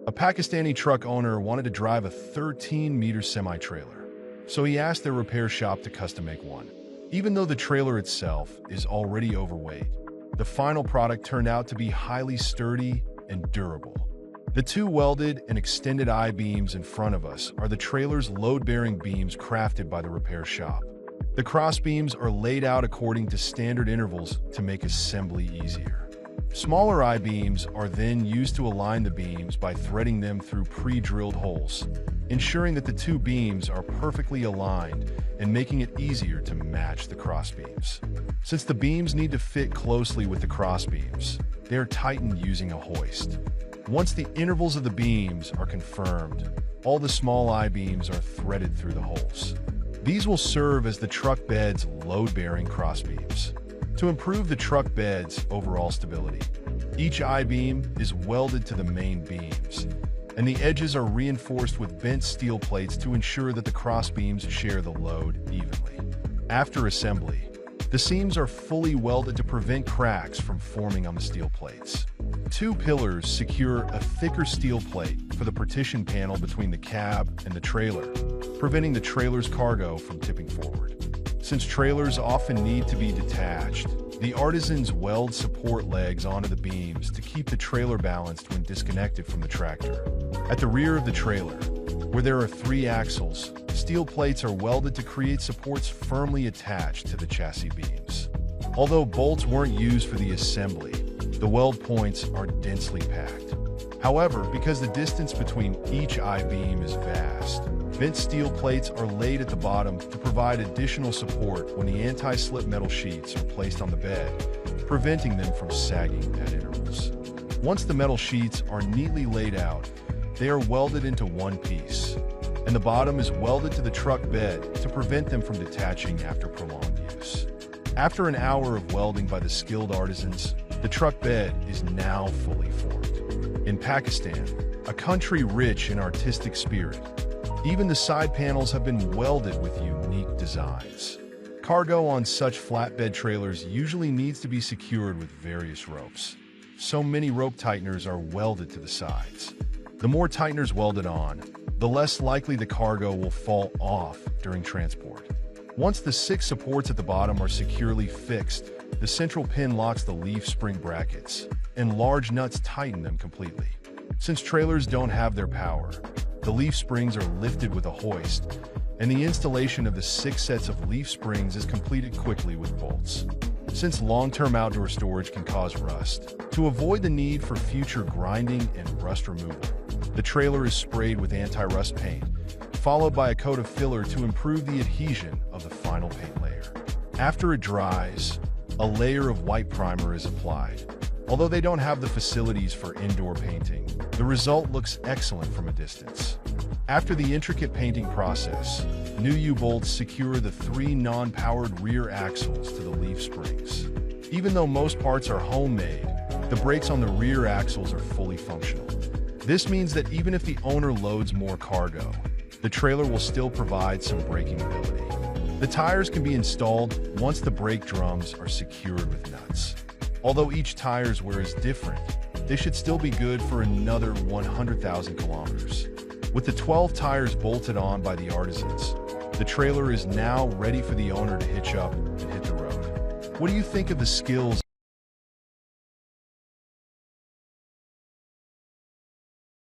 A Pakistani truck owner wanted to drive a 13-meter semi-trailer, so he asked their repair shop to custom-make one. Even though the trailer itself is already overweight, the final product turned out to be highly sturdy and durable. The two welded and extended I-beams in front of us are the trailer's load-bearing beams crafted by the repair shop. The cross-beams are laid out according to standard intervals to make assembly easier. Smaller I-beams are then used to align the beams by threading them through pre-drilled holes, ensuring that the two beams are perfectly aligned and making it easier to match the crossbeams. Since the beams need to fit closely with the crossbeams, they are tightened using a hoist. Once the intervals of the beams are confirmed, all the small I-beams are threaded through the holes. These will serve as the truck bed's load-bearing crossbeams. To improve the truck bed's overall stability, each I-beam is welded to the main beams, and the edges are reinforced with bent steel plates to ensure that the crossbeams share the load evenly. After assembly, the seams are fully welded to prevent cracks from forming on the steel plates. Two pillars secure a thicker steel plate for the partition panel between the cab and the trailer, preventing the trailer's cargo from tipping forward. Since trailers often need to be detached, the artisans weld support legs onto the beams to keep the trailer balanced when disconnected from the tractor. At the rear of the trailer, where there are 3 axles, steel plates are welded to create supports firmly attached to the chassis beams. Although bolts weren't used for the assembly, the weld points are densely packed. However, because the distance between each I-beam is vast, bent steel plates are laid at the bottom to provide additional support when the anti-slip metal sheets are placed on the bed, preventing them from sagging at intervals. Once the metal sheets are neatly laid out, they are welded into one piece, and the bottom is welded to the truck bed to prevent them from detaching after prolonged use. After an hour of welding by the skilled artisans, the truck bed is now fully formed. In Pakistan, a country rich in artistic spirit, even the side panels have been welded with unique designs. Cargo on such flatbed trailers usually needs to be secured with various ropes. So many rope tighteners are welded to the sides. The more tighteners welded on, the less likely the cargo will fall off during transport. Once the 6 supports at the bottom are securely fixed, the central pin locks the leaf spring brackets, and large nuts tighten them completely. Since trailers don't have their power, the leaf springs are lifted with a hoist, and the installation of the 6 sets of leaf springs is completed quickly with bolts. Since long-term outdoor storage can cause rust, to avoid the need for future grinding and rust removal, the trailer is sprayed with anti-rust paint, followed by a coat of filler to improve the adhesion of the final paint layer. After it dries, a layer of white primer is applied. Although they don't have the facilities for indoor painting, the result looks excellent from a distance. After the intricate painting process, new U-bolts secure the 3 non-powered rear axles to the leaf springs. Even though most parts are homemade, the brakes on the rear axles are fully functional. This means that even if the owner loads more cargo, the trailer will still provide some braking ability. The tires can be installed once the brake drums are secured with nuts. Although each tire's wear is different, they should still be good for another 100,000 kilometers. With the 12 tires bolted on by the artisans, the trailer is now ready for the owner to hitch up and hit the road. What do you think of the skills